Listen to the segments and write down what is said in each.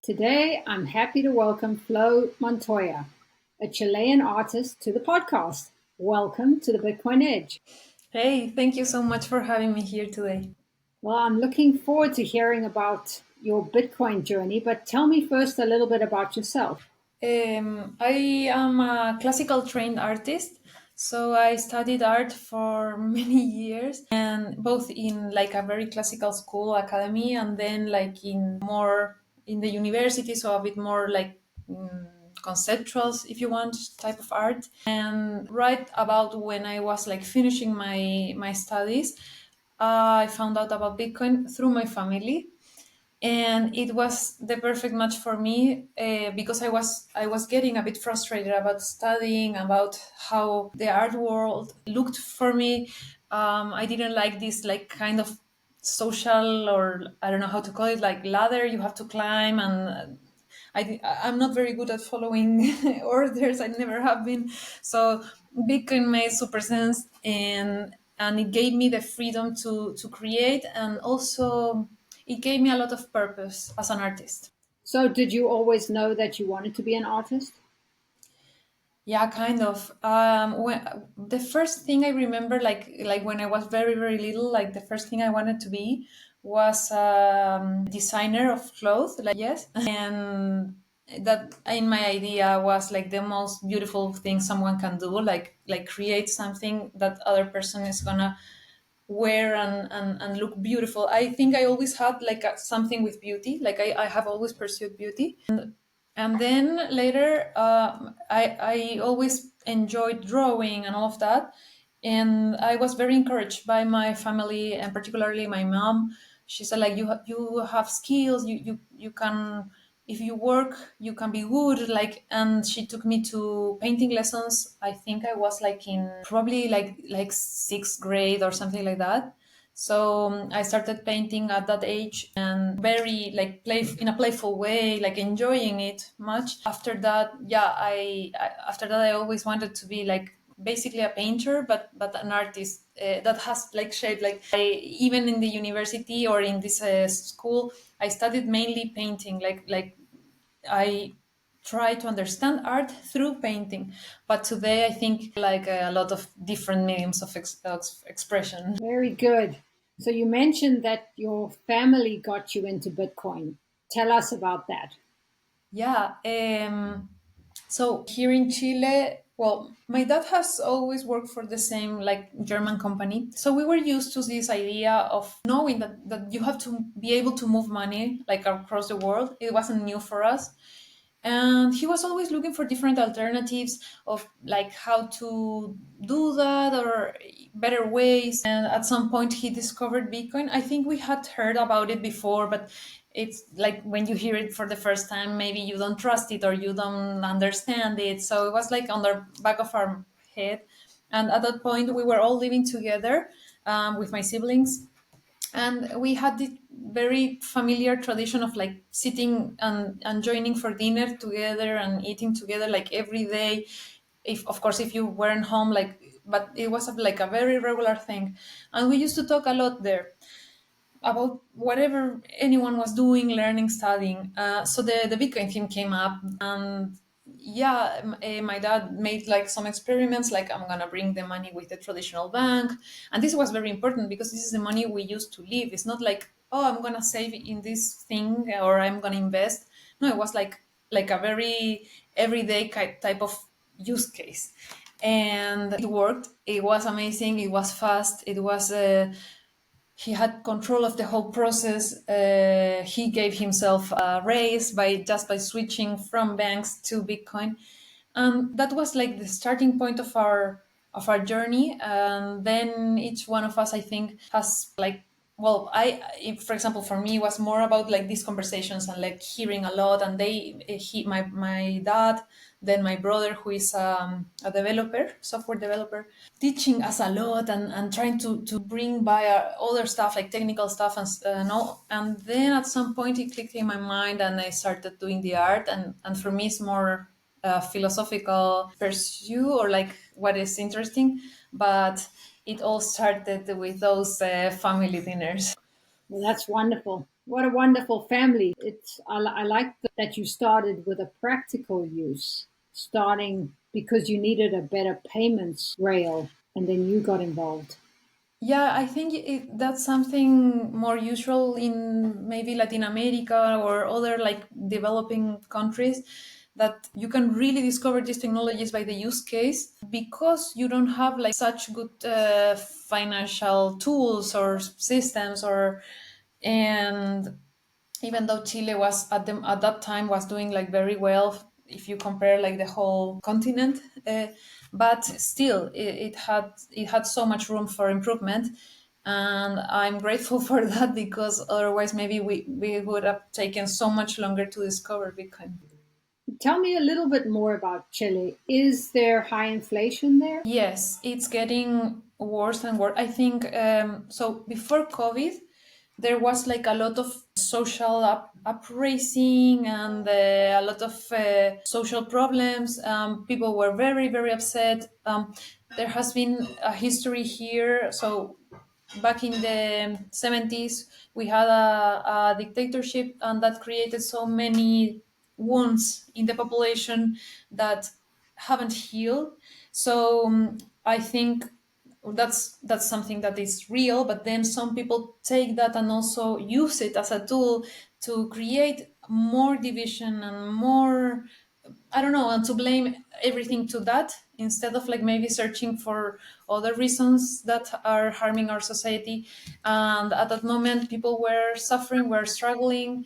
Today, I'm happy to welcome Flo Montoya, a Chilean artist, to the podcast. Welcome to the Bitcoin Edge. Hey, thank you so much for having me here today. Well, I'm looking forward to hearing about your Bitcoin journey, but tell me first a little bit about yourself. I am a classical trained artist, so I studied art for many years, and both in like a very classical school academy, and then like in more in the university, so a bit more like conceptual, if you want, type of art. And right about when I was like finishing my studies, I found out about Bitcoin through my family, and it was the perfect match for me because I was getting a bit frustrated about studying, about how the art world looked for me. I didn't like this like kind of social, or I don't know how to call it, like ladder you have to climb, and I'm not very good at following orders. I never have been. So Bitcoin made super sense, and it gave me the freedom to create, and also it gave me a lot of purpose as an artist. So, did you always know that you wanted to be an artist? Yeah, kind of. The first thing I remember, like when I was very very little, like the first thing I wanted to be was designer of clothes. Like yes, and that in my idea was like the most beautiful thing someone can do. Like create something that other person is gonna wear and look beautiful. I think I always had like something with beauty. Like I have always pursued beauty. And then later, I always enjoyed drawing and all of that. And I was very encouraged by my family, and particularly my mom. She said, like, you have skills, you can, if you work, you can be good. Like, and she took me to painting lessons. I think I was like in probably like sixth grade or something like that. So I started painting at that age, and very like play in a playful way, like enjoying it much. After that, yeah, after that I always wanted to be like basically a painter, but an artist that has like shape. Like even in the university or in this school, I studied mainly painting. Like I try to understand art through painting, but today I think like a lot of different mediums of expression. Very good. So, you mentioned that your family got you into Bitcoin. Tell us about that. Yeah. So here in Chile, well, my dad has always worked for the same like German company. So we were used to this idea of knowing that you have to be able to move money like across the world. It wasn't new for us. And he was always looking for different alternatives of like how to do that or better ways. And at some point he discovered Bitcoin. I think we had heard about it before, but it's like when you hear it for the first time, maybe you don't trust it or you don't understand it. So it was like on the back of our head. And at that point we were all living together with my siblings, and we had this very familiar tradition of like sitting and joining for dinner together and eating together like every day, if of course if you weren't home, like, but it was like a very regular thing. And we used to talk a lot there about whatever anyone was doing, learning, studying. So the Bitcoin theme came up, and yeah, my dad made like some experiments, like I'm gonna bring the money with the traditional bank, and this was very important because this is the money we use to live. It's not like, oh, I'm gonna save in this thing or I'm gonna invest. No, it was like a very everyday type of use case, and it worked. It was amazing. It was fast. It was. He had control of the whole process. He gave himself a raise by switching from banks to Bitcoin. That was like the starting point of our journey. And then each one of us, I think, has like, well, for example, for me, it was more about like these conversations and like hearing a lot. And my dad, then my brother, who is a developer, software developer, teaching us a lot, and trying to bring by other stuff like technical stuff and all. And then at some point it clicked in my mind, and I started doing the art. And for me, it's more philosophical pursuit, or like what is interesting. But it all started with those family dinners. Well, that's wonderful. What a wonderful family. I like that you started with a practical use, starting because you needed a better payments rail and then you got involved. Yeah, I think that's something more usual in maybe Latin America or other like developing countries, that you can really discover these technologies by the use case because you don't have like such good financial tools or systems, or and even though Chile was at that time was doing like very well if you compare like the whole continent, but still it had so much room for improvement, and I'm grateful for that because otherwise maybe we would have taken so much longer to discover Bitcoin. Tell me a little bit more about Chile. Is there high inflation there? Yes, it's getting worse and worse. I think so. Before COVID, there was like a lot of social upraising and a lot of social problems. People were very, very upset. There has been a history here. So back in the 70s, we had a dictatorship, and that created so many wounds in the population that haven't healed. So I think that's something that is real, but then some people take that and also use it as a tool to create more division and more, I don't know, and to blame everything to that instead of like maybe searching for other reasons that are harming our society. And at that moment, people were suffering, were struggling,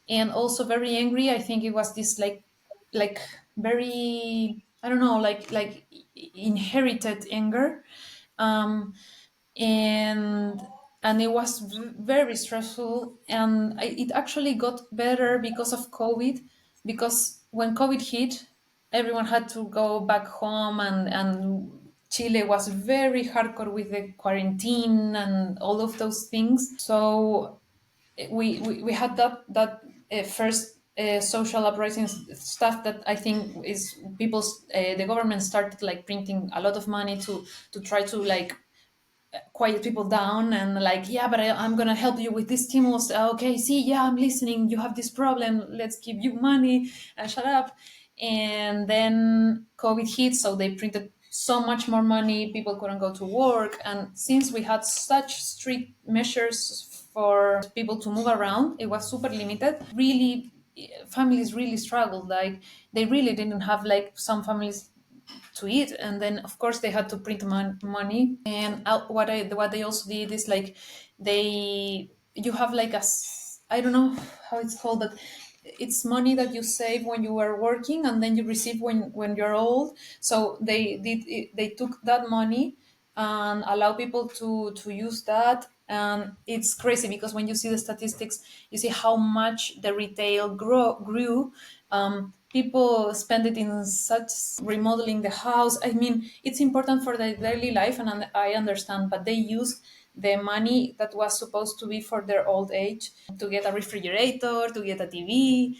and also very angry. I think it was this like very, I don't know, like inherited anger, um, and it was very stressful. And it actually got better because of COVID, because when COVID hit, everyone had to go back home, and Chile was very hardcore with the quarantine and all of those things. So we had that first social uprising stuff that I think is people's the government started like printing a lot of money to try to like quiet people down, and like, yeah, but I'm gonna help you with this stimulus. Okay, see, yeah, I'm listening, you have this problem, let's give you money and shut up. And then COVID hit, so they printed so much more money, people couldn't go to work, and since we had such strict measures for people to move around, it was super limited. Really, families really struggled. Like, they really didn't have, like, some families to eat, and then of course they had to print money. And what they also did is like, they you have like I don't know how it's called, but it's money that you save when you are working and then you receive when you're old. So they took that money and allow people to use that. And it's crazy because when you see the statistics, you see how much the retail grew. People spend it in such remodeling the house. I mean, it's important for their daily life, and I understand, but they use the money that was supposed to be for their old age to get a refrigerator, to get a TV.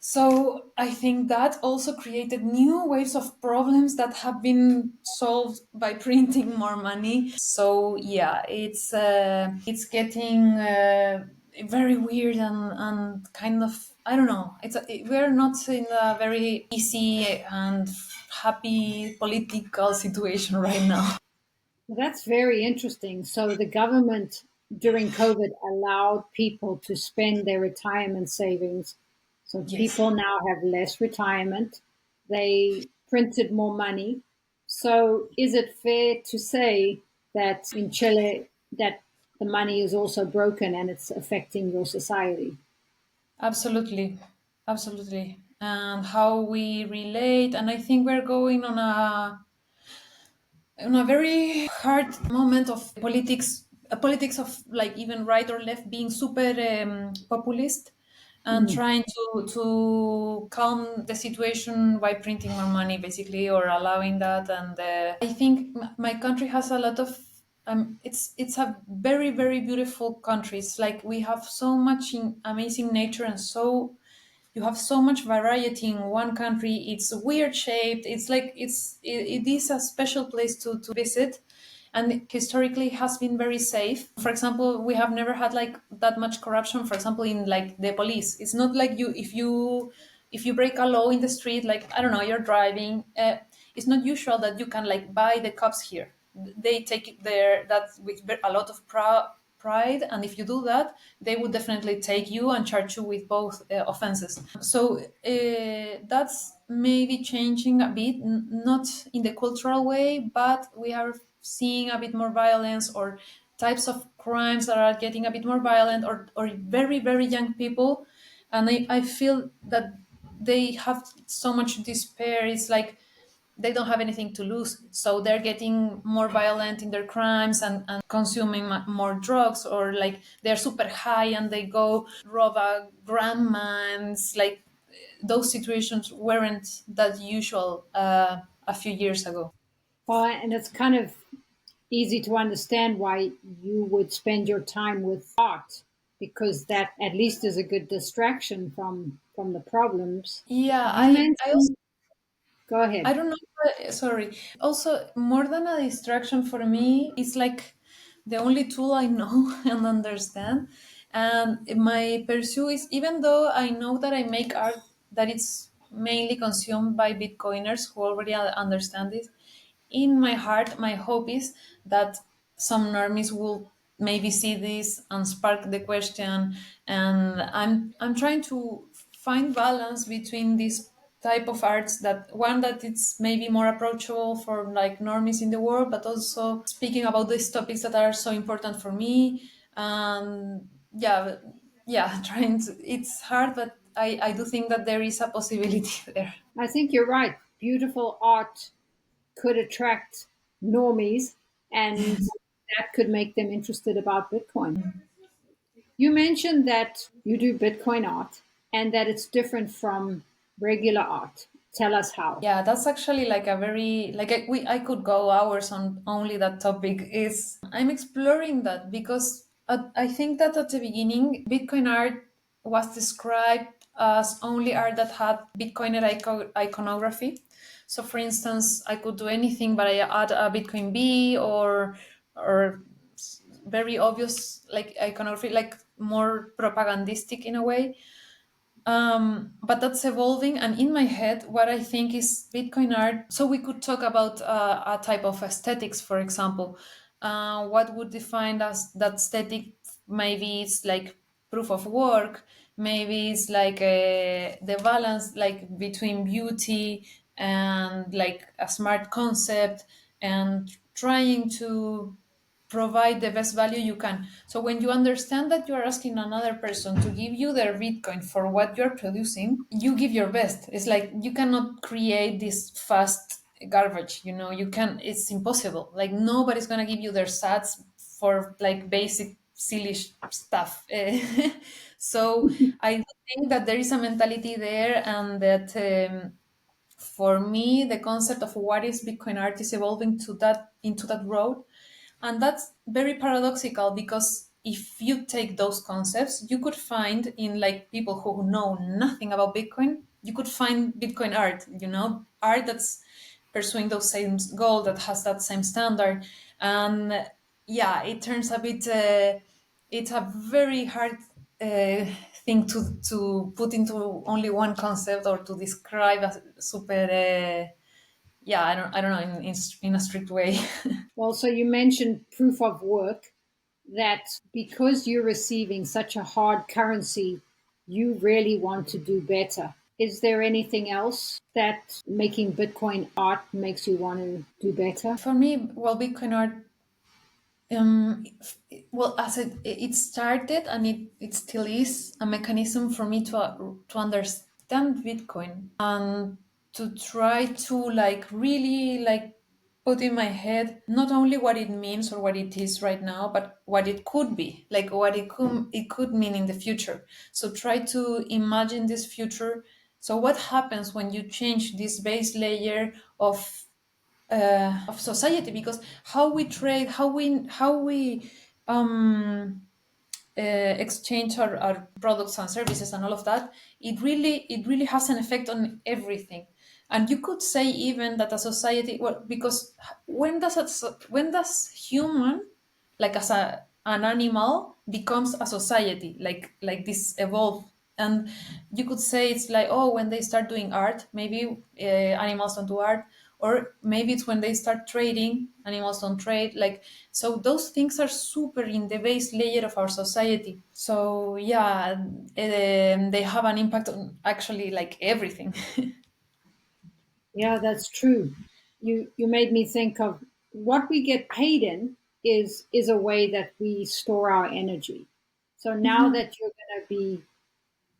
So I think that also created new waves of problems that have been solved by printing more money. So yeah, it's getting very weird, and kind of, I don't know. We're not in a very easy and happy political situation right now. Well, that's very interesting. So the government during COVID allowed people to spend their retirement savings. So Yes. people now have less retirement. They printed more money. So is it fair to say that in Chile that the money is also broken and it's affecting your society? Absolutely, absolutely. And how we relate, and I think we're going on a very hard moment of politics, politics of like even right or left being super populist and Mhm. trying to calm the situation by printing more money, basically, or allowing that. And I think my country has a lot of it's a very, very beautiful country. It's like we have so much amazing nature, and so you have so much variety in one country. It's weird shaped. It's like it is a special place to visit. and historically has been very safe. For example, we have never had like that much corruption, for example, in like the police. It's not like if you break a law in the street, like I don't know, you're driving, it's not usual that you can like buy the cops here. They take it there, that's with a lot of pride, and if you do that, they would definitely take you and charge you with both offenses. So that's maybe changing a bit, not in the cultural way, but we are seeing a bit more violence, or types of crimes that are getting a bit more violent, or very very young people. And I feel that they have so much despair. It's like they don't have anything to lose, so they're getting more violent in their crimes, and consuming more drugs, or like they're super high and they go rob a grandma, and it's like those situations weren't that usual a few years ago. Well, and it's kind of easy to understand why you would spend your time with art, because that at least is a good distraction from the problems. Yeah, You I also, mentioned, go I ahead. don't know. Sorry. Also, more than a distraction for me, it's like the only tool I know and understand. And my pursuit is, even though I know that I make art that it's mainly consumed by Bitcoiners who already understand this, in my heart, my hope is that some normies will maybe see this and spark the question. And I'm trying to find balance between this type of arts, that one that it's maybe more approachable for like normies in the world, but also speaking about these topics that are so important for me. And yeah, trying to, it's hard, but I do think that there is a possibility there. I think you're right. Beautiful art could attract normies, and that could make them interested about Bitcoin. You mentioned that you do Bitcoin art and that it's different from regular art. Tell us how. Yeah, that's actually like a very like I could go hours on only that topic. Is I'm exploring that because I think that at the beginning, Bitcoin art was described as only art that had Bitcoiner iconography. So, for instance, I could do anything, but I add a Bitcoin B, or very obvious like iconography, like more propagandistic in a way. But that's evolving, and in my head what I think is Bitcoin art. So we could talk about a type of aesthetics, for example. What would define as that aesthetic? Maybe it's like proof of work, maybe it's like the balance like between beauty and like a smart concept, and trying to provide the best value you can. So when you understand that you are asking another person to give you their Bitcoin for what you're producing, you give your best. It's like you cannot create this fast garbage, you can, it's impossible. Like nobody's gonna give you their sats for like basic silly stuff. So I do think that there is a mentality there, and that for me the concept of what is Bitcoin art is evolving to that, into that road. And that's very paradoxical, because if you take those concepts, you could find in like people who know nothing about Bitcoin, you could find Bitcoin art, art that's pursuing those same goal, that has that same standard. And yeah, it turns a bit, it's a very hard thing to put into only one concept, or to describe as super, yeah, I don't know, in a strict way. Well, so you mentioned proof of work, that because you're receiving such a hard currency, you really want to do better. Is there anything else that making Bitcoin art makes you want to do better? For me, well, Bitcoin art, well, as it started, and it still is a mechanism for me to understand Bitcoin, and to try to like really like put in my head not only what it means or what it is right now, but what it could be, like what it could mean in the future. So try to imagine this future. So what happens when you change this base layer of society? Because how we trade, how we exchange our products and services and all of that, it really has an effect on everything. And you could say even that a society, well, because when does human, like as an animal, becomes a society, like this evolve? And you could say it's like, oh, when they start doing art, maybe animals don't do art, or maybe it's when they start trading, animals don't trade. Like, so those things are super in the base layer of our society. So yeah, they have an impact on actually like everything. Yeah, that's true. You made me think of what we get paid in is a way that we store our energy. So now that you're going to be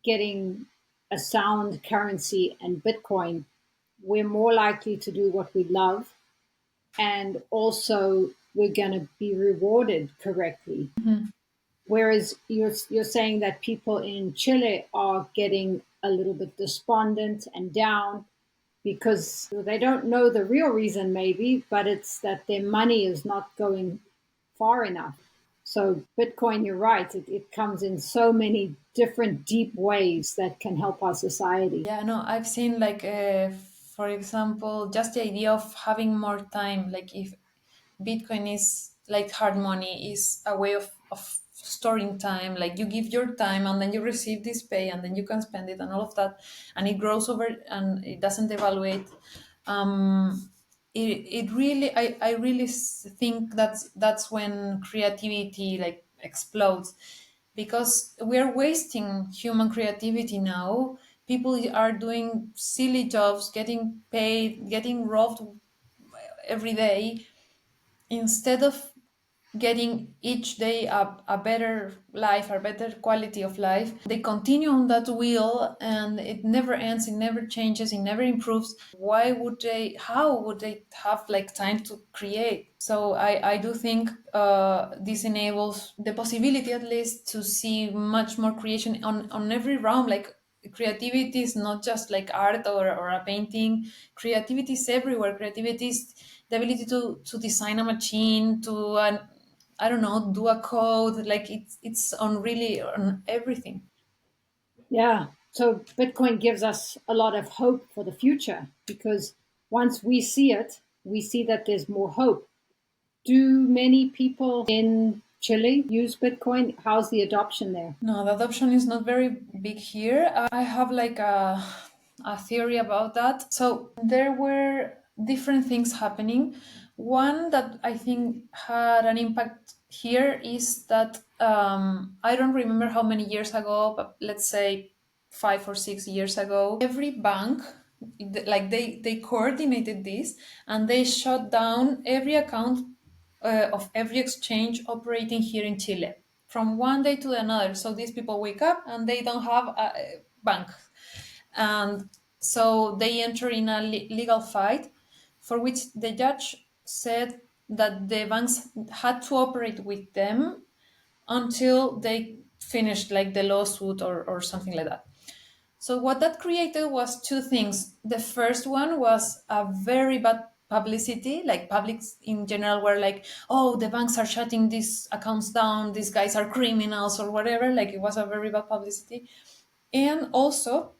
getting a sound currency and Bitcoin, we're more likely to do what we love, and also we're going to be rewarded correctly. Whereas you're saying that people in Chile are getting a little bit despondent and down because they don't know the real reason, maybe, but it's that their money is not going far enough. So, Bitcoin, you're right, it comes in so many different deep ways that can help our society. Yeah, no, I've seen like, for example, just the idea of having more time. Like if Bitcoin is like hard money, is a way of storing time. Like you give your time and then you receive this pay and then you can spend it and all of that. And it grows over and it doesn't evaluate. Um, it really, I really think that's when creativity like explodes, because we're wasting human creativity now. People are doing silly jobs, getting paid, getting robbed every day, instead of getting each day a better life, a better quality of life. They continue on that wheel and it never ends, it never changes, it never improves. Why would they, how would they have like time to create? So I do think this enables the possibility at least to see much more creation on every realm. Like creativity is not just like art or a painting. Creativity is everywhere. Creativity is the ability to design a machine, to I don't know, do a code. Like it's on really on everything. Yeah. So, Bitcoin gives us a lot of hope for the future because once we see it, we see that there's more hope. Do many people in Chile use Bitcoin? How's the adoption there? No, the adoption is not very big here. I have like a theory about that. So there were different things happening. One that I think had an impact here is that I don't remember how many years ago, but let's say 5 or 6 years ago, every bank, like they coordinated this and they shut down every account of every exchange operating here in Chile from one day to another. So these people wake up and they don't have a bank. And so they enter in a legal fight for which the judge said that the banks had to operate with them until they finished like the lawsuit or something like that. So what that created was two things. The first one was a very bad publicity, like publics in general were like, oh, the banks are shutting these accounts down, these guys are criminals or whatever. Like it was a very bad publicity. And also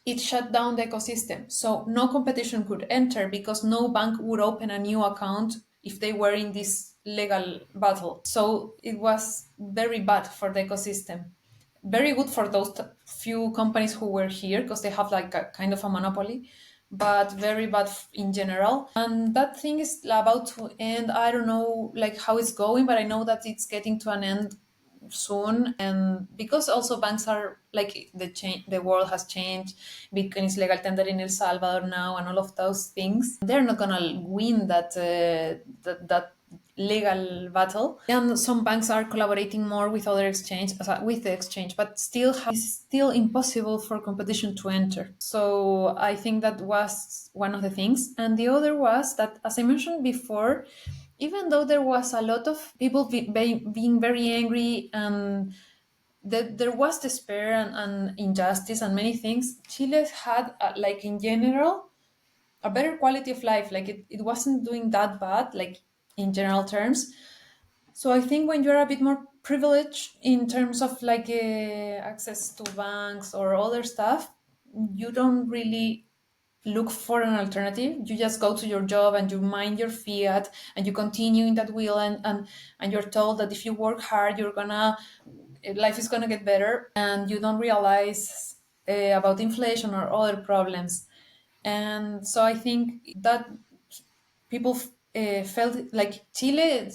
it shut down the ecosystem. So no competition could enter because no bank would open a new account if they were in this legal battle. So it was very bad for the ecosystem. Very good for those few companies who were here because they have like a kind of a monopoly, but very bad in general. And that thing is about to end. I don't know like how it's going, but I know that it's getting to an end soon. And because also banks are like the world has changed. Bitcoin is legal tender in El Salvador now and all of those things, they're not gonna win that legal battle. And some banks are collaborating more with other exchange, with the exchange, but still it's still impossible for competition to enter. So I think that was one of the things. And the other was that, as I mentioned before, even though there was a lot of people being very angry and there was despair and injustice and many things, Chile had, like in general, a better quality of life. Like it wasn't doing that bad, like in general terms. So I think when you're a bit more privileged in terms of like access to banks or other stuff, you don't really look for an alternative. You just go to your job and you mind your fiat and you continue in that wheel, and you're told that if you work hard, you're gonna life is gonna get better, and you don't realize about inflation or other problems. And so I think that people felt like Chile.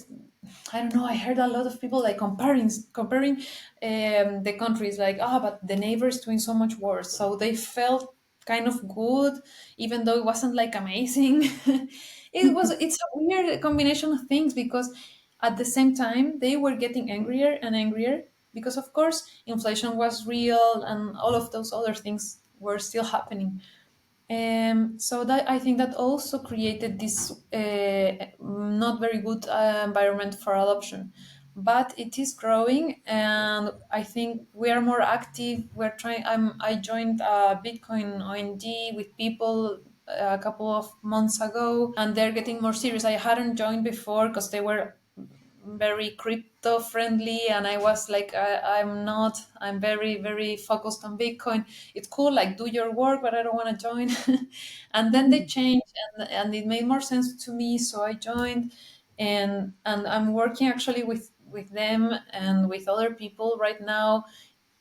I don't know. I heard a lot of people like comparing the countries, like, but the neighbor is doing so much worse, so they felt kind of good, even though it wasn't like amazing. It's a weird combination of things, because at the same time they were getting angrier and angrier, because of course inflation was real and all of those other things were still happening. So that I think that also created this not very good environment for adoption, but it is growing, and I think we are more active. We're trying. I joined a Bitcoin ONG with people a couple of months ago, and they're getting more serious. I hadn't joined before because they were very crypto friendly, and I was like, I'm not. I'm very focused on Bitcoin. It's cool, like, do your work, but I don't want to join. And then they changed, and it made more sense to me, so I joined. And I'm working actually with them and with other people right now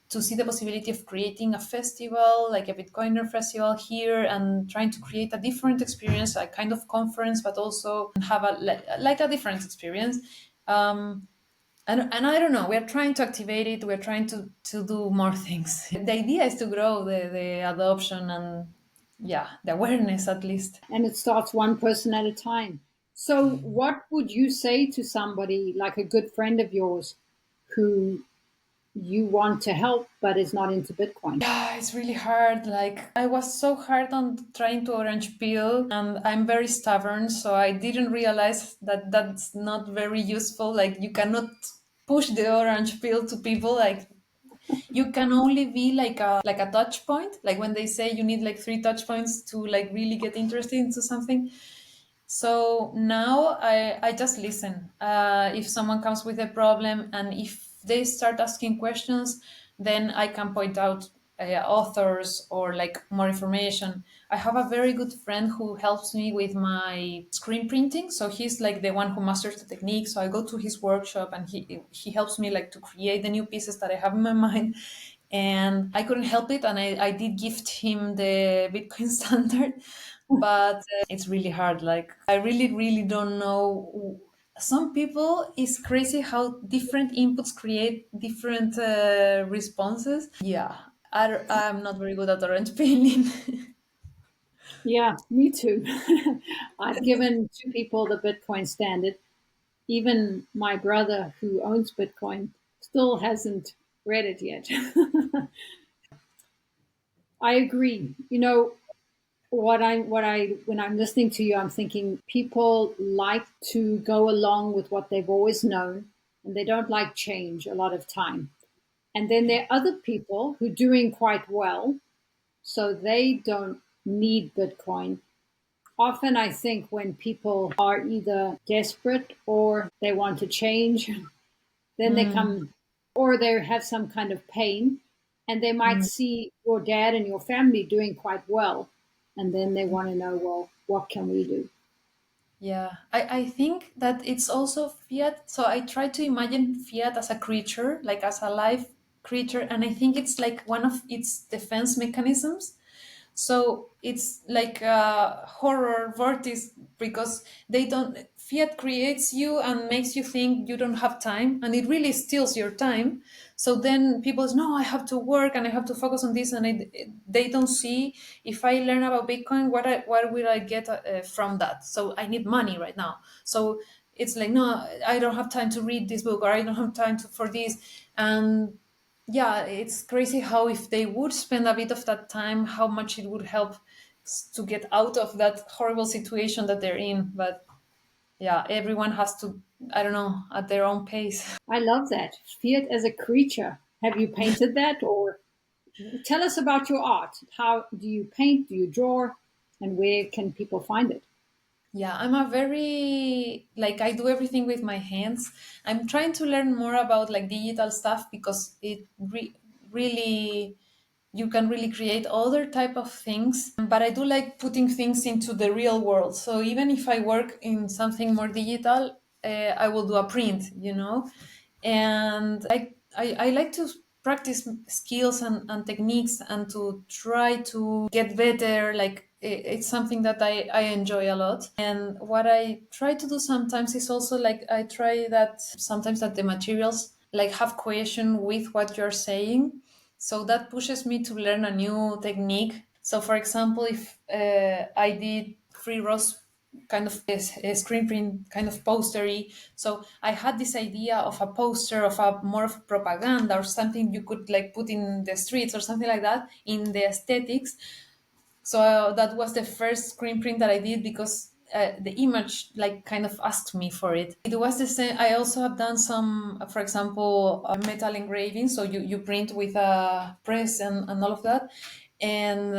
to see the possibility of creating a festival, like a Bitcoiner festival here, and trying to create a different experience, a kind of conference, but also have a like a different experience. Um, and I don't know, we're trying to activate it, we're trying to do more things. The idea is to grow the adoption and, yeah, the awareness at least. And it starts one person at a time. So, what would you say to somebody like a good friend of yours who you want to help but is not into Bitcoin? Yeah, it's really hard. Like, I was so hard on trying to orange peel, and I'm very stubborn, so I didn't realize that that's not very useful. Like, you cannot push the orange peel to people. Like, you can only be like a touch point. Like when they say you need like three touch points to like really get interested into something. So now I just listen. If someone comes with a problem and if they start asking questions, then I can point out authors or like more information. I have a very good friend who helps me with my screen printing. So he's like the one who masters the technique. So I go to his workshop and he helps me like to create the new pieces that I have in my mind. And I couldn't help it, and I did gift him the Bitcoin standard, but it's really hard. Like, I really don't know. Some people, it's crazy how different inputs create different responses. Yeah, I'm not very good at orange peeling. Yeah, me too. I've given two people the Bitcoin standard. Even my brother, who owns Bitcoin, still hasn't read it yet. I agree. You know, what I when I'm listening to you, I'm thinking people like to go along with what they've always known, and they don't like change a lot of time. And then there are other people who are doing quite well, so they don't need Bitcoin. Often I think when people are either desperate or they want to change, then they Mm, come, or they have some kind of pain, and they might mm. see your dad and your family doing quite well, and then they want to know, well, what can we do? Yeah, I think that it's also fiat. So I try to imagine fiat as a creature, like as a live creature, and I think it's like one of its defense mechanisms. So it's like a horror vortex, because they don't fiat creates you and makes you think you don't have time, and it really steals your time. So then people say, no, I have to work and I have to focus on this, and they don't see, if I learn about Bitcoin, what will I get from that? So I need money right now. So it's like, no, I don't have time to read this book, or I don't have time for this. And yeah, it's crazy how if they would spend a bit of that time, how much it would help to get out of that horrible situation that they're in. But yeah, everyone has to, I don't know, at their own pace. I love that. Fiat as a creature. Have you painted that? Or tell us about your art. How do you paint? Do you draw? And where can people find it? Yeah, I'm a very, like, I do everything with my hands. I'm trying to learn more about like digital stuff, because it really, you can really create other type of things, but I do like putting things into the real world. So even if I work in something more digital, I will do a print, and I like to practice skills and techniques and to try to get better. Like it's something that I enjoy a lot. And what I try to do sometimes is also like I try that sometimes that the materials like have cohesion with what you're saying. So that pushes me to learn a new technique. So for example, if I did free rows kind of a screen print kind of postery. So I had this idea of a poster of a more of propaganda or something you could like put in the streets or something like that in the aesthetics. So that was the first screen print that I did because the image like kind of asked me for it. It was the same. I also have done some, for example, metal engraving. So you print with a press and all of that. And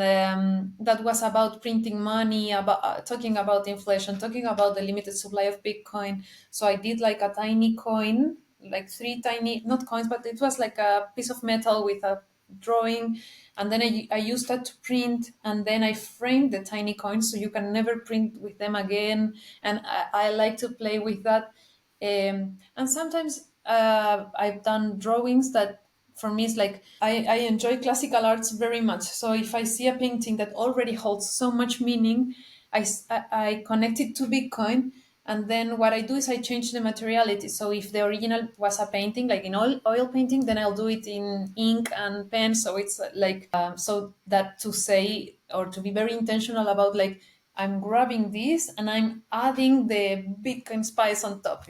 that was about printing money, about talking about inflation, talking about the limited supply of Bitcoin. So I did like a tiny coin, like three tiny, not coins, but it was like a piece of metal with a drawing, and then I used that to print, and then I framed the tiny coins so you can never print with them again. And I like to play with that. And sometimes I've done drawings that for me is like I enjoy classical arts very much. So if I see a painting that already holds so much meaning, I connect it to Bitcoin, and then what I do is I change the materiality. So if the original was a painting, like in oil painting, then I'll do it in ink and pen. So it's like, so that to say or to be very intentional about like, I'm grabbing this and I'm adding the Bitcoin spice on top,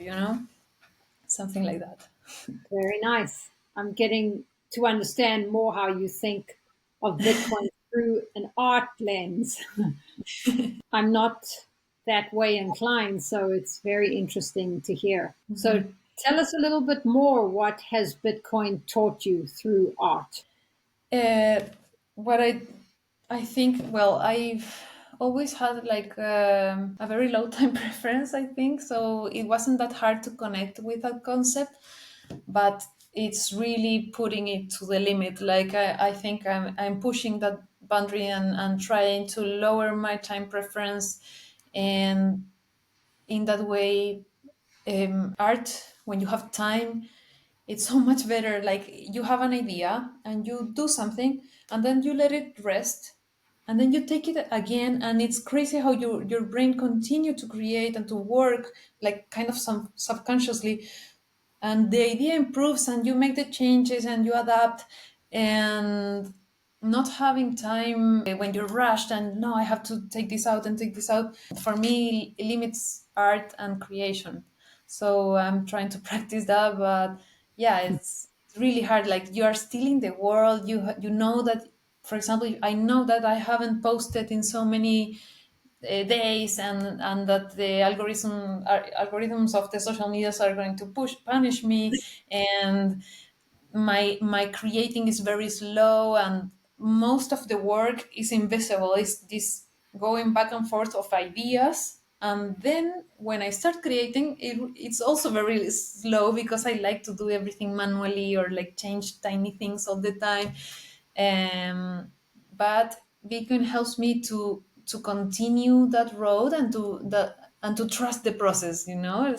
something like that. Very nice. I'm getting to understand more how you think of Bitcoin through an art lens. I'm not that way inclined, so it's very interesting to hear. So tell us a little bit more. What has Bitcoin taught you through art? Uh, what I think, well, I've always had like a very low time preference, I think. So it wasn't that hard to connect with that concept, but it's really putting it to the limit. Like I think I'm pushing that boundary and trying to lower my time preference. And in that way, art, when you have time, it's so much better. Like you have an idea and you do something and then you let it rest and then you take it again, and it's crazy how your brain continue to create and to work like kind of some subconsciously, and the idea improves and you make the changes and you adapt. And not having time when you're rushed and no, I have to take this out and take this out, for me limits art and creation. So I'm trying to practice that, but yeah, it's really hard. Like you are still in the world, you know that, for example, I know that I haven't posted in so many days, and that the algorithms of the social medias are going to punish me, and my creating is very slow, and most of the work is invisible. It's this going back and forth of ideas, and then when I start creating it's also very slow because I like to do everything manually or like change tiny things all the time. But Bitcoin helps me to continue that road and to trust the process,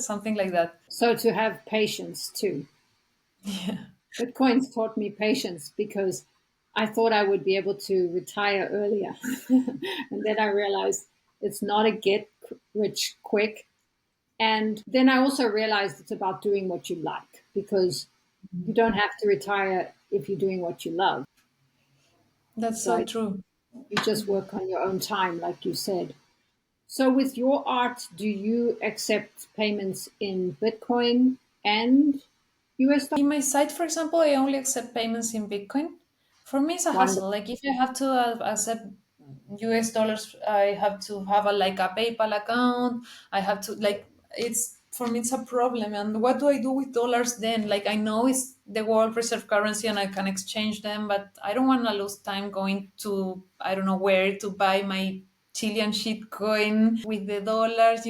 something like that. So to have patience too. Bitcoin's taught me patience because I thought I would be able to retire earlier. And then I realized it's not a get rich quick. And then I also realized it's about doing what you like because you don't have to retire if you're doing what you love, That's so right? true. You just work on your own time, like you said. So with your art, do you accept payments in Bitcoin and US dollars? In my site, for example, I only accept payments in Bitcoin. For me, it's a Wonderful. hassle. Like if I have to accept US dollars, I have to have like a PayPal account. I have to like it's for me it's a problem. And what do I do with dollars then? Like I know it's the world reserve currency and I can exchange them, but I don't want to lose time going to I don't know where to buy my Chilean shit coin with the dollars.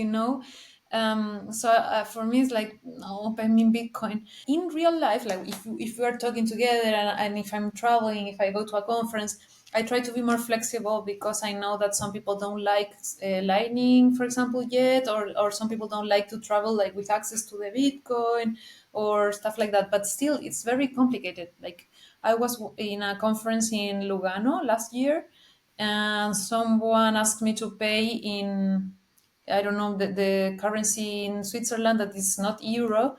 So for me, it's like, no, I mean, Bitcoin. In real life, like if we are talking together, and if I'm traveling, if I go to a conference, I try to be more flexible because I know that some people don't like Lightning, for example, yet, or some people don't like to travel like with access to the Bitcoin or stuff like that. But still, it's very complicated. Like I was in a conference in Lugano last year, and someone asked me to pay in, I don't know, the currency in Switzerland that is not euro.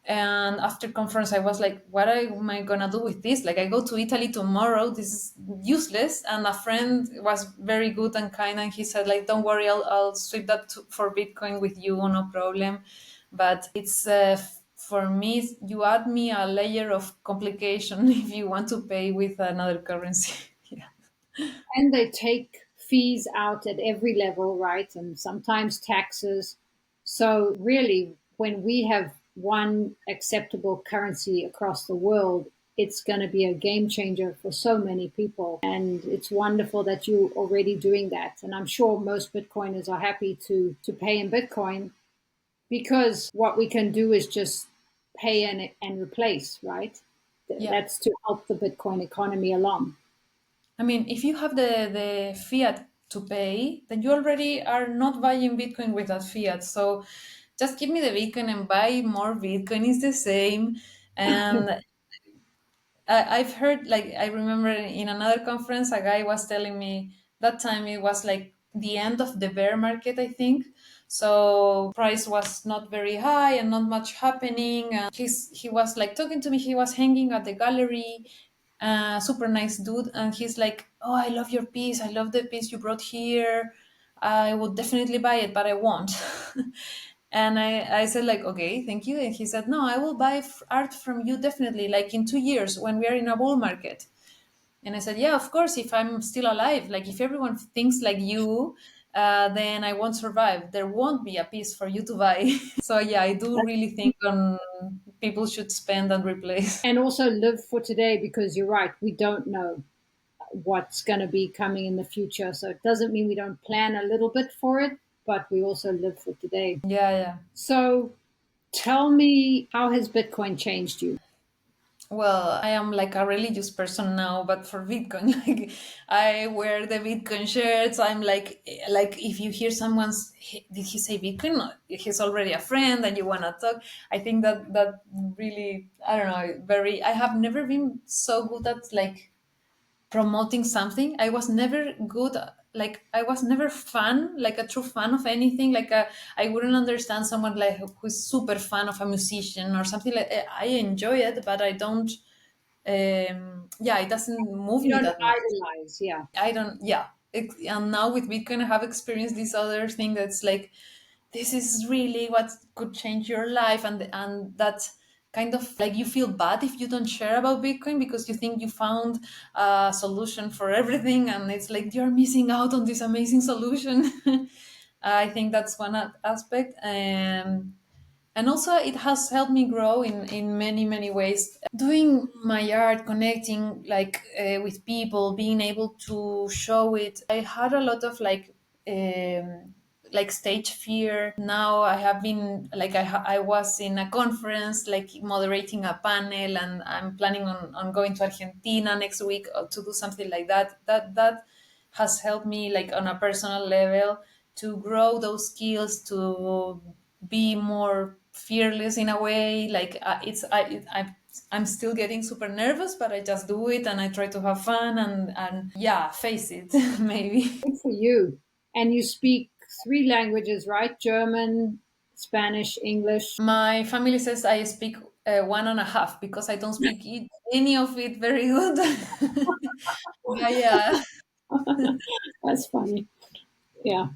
And after conference, I was like, what am I gonna do with this? Like, I go to Italy tomorrow. This is useless. And a friend was very good and kind, and he said, like, don't worry, I'll sweep that for Bitcoin with you, no problem. But it's for me, you add me a layer of complication if you want to pay with another currency. Yeah. And they take fees out at every level, right? And sometimes taxes. So, really, when we have one acceptable currency across the world, it's going to be a game changer for so many people. And it's wonderful that you're already doing that. And I'm sure most Bitcoiners are happy to pay in Bitcoin because what we can do is just pay and replace, right? Yeah. That's to help the Bitcoin economy along. I mean, if you have the fiat to pay, then you already are not buying Bitcoin with that fiat. So just give me the Bitcoin and buy more Bitcoin. It's the same. And I've heard, like, I remember in another conference, a guy was telling me that time it was like the end of the bear market, I think. So price was not very high and not much happening. And he was like talking to me. He was hanging at the gallery, super nice dude, and he's like, "Oh, I love your piece. I love the piece you brought here. I would definitely buy it, but I won't." And I said like, okay, thank you. And he said, no, I will buy art from you definitely, like in 2 years when we are in a bull market. And I said, yeah, of course, if I'm still alive, like if everyone thinks like you, then I won't survive. There won't be a piece for you to buy. So yeah, I do really think on people should spend and replace. And also live for today because you're right, we don't know what's going to be coming in the future. So it doesn't mean we don't plan a little bit for it, but we also live for today. Yeah, yeah. So tell me, how has Bitcoin changed you? Well, I am like a religious person now, but for Bitcoin, like I wear the Bitcoin shirts. I'm like if you hear someone's, did he say Bitcoin? No, he's already a friend, and you wanna talk. I think that really, I don't know, very. I have never been so good at like promoting something. I was never good, like I was never fan, like a true fan of anything. I wouldn't understand someone like who's super fan of a musician or something. Like I enjoy it, but I don't. Yeah, it doesn't move You me don't that much. idolize, yeah. I don't. Yeah, and now with Bitcoin, I have experienced this other thing that's like, this is really what could change your life, and that kind of like you feel bad if you don't share about Bitcoin because you think you found a solution for everything, and it's like you're missing out on this amazing solution. I think that's one aspect. And also it has helped me grow in many many ways, doing my art, connecting like with people, being able to show it. I had a lot of like stage fear. Now I have been like I was in a conference like moderating a panel, and I'm planning on going to Argentina next week to do something like that has helped me like on a personal level to grow those skills, to be more fearless in a way. Like I'm still getting super nervous, but I just do it and I try to have fun and yeah, face it. Maybe. Good for you. And you speak three languages, right? German, Spanish, English. My family says I speak one and a half because I don't speak any of it very good. But yeah. That's funny. Yeah.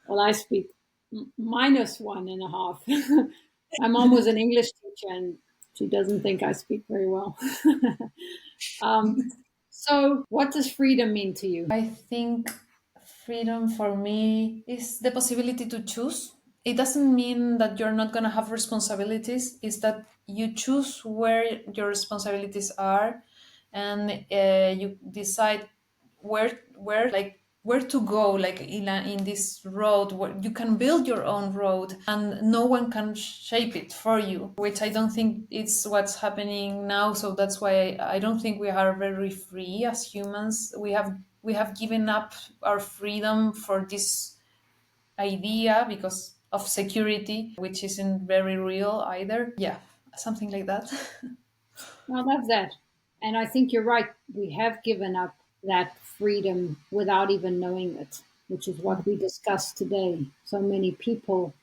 Well, I speak minus one and a half. My mom was an English teacher and she doesn't think I speak very well. um, so, what does freedom mean to you? I think freedom for me is the possibility to choose. It doesn't mean that you're not going to have responsibilities, it's that you choose where your responsibilities are, and you decide where like where to go, like in this road where you can build your own road and no one can shape it for you, which I don't think it's what's happening now. So that's why I don't think we are very free as humans. We have given up our freedom for this idea because of security, which isn't very real either. Yeah, something like that. I love that. And I think you're right. We have given up that freedom without even knowing it, which is what we discussed today. So many people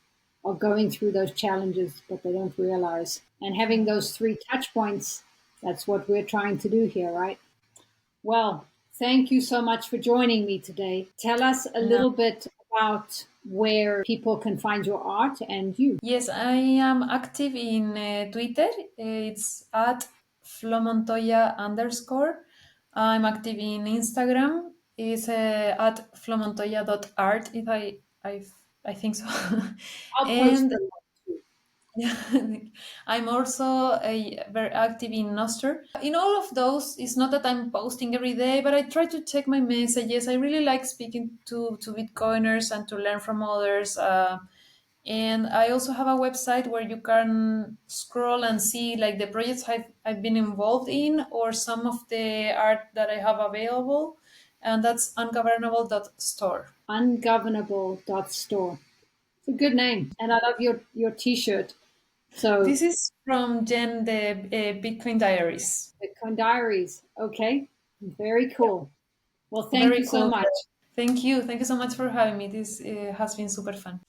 are going through those challenges, but they don't realize. And having those three touch points, that's what we're trying to do here, right? Well, thank you so much for joining me today. Tell us a No. little bit about where people can find your art and you. Yes, I am active in Twitter. It's at Flo Montoya _. I'm active in Instagram. It's at flomontoya.art, if I think so. I'll post And them too. yeah, I'm also very active in Noster. In all of those, it's not that I'm posting every day, but I try to check my messages. I really like speaking to Bitcoiners and to learn from others. And I also have a website where you can scroll and see like the projects I've been involved in or some of the art that I have available. And that's ungovernable.store. Ungovernable.store. It's a good name. And I love your t-shirt. So This is from Jen, the Bitcoin Diaries. Bitcoin Diaries. Okay. Very cool. Well, thank Very you so cool. much. Thank you. Thank you so much for having me. This has been super fun.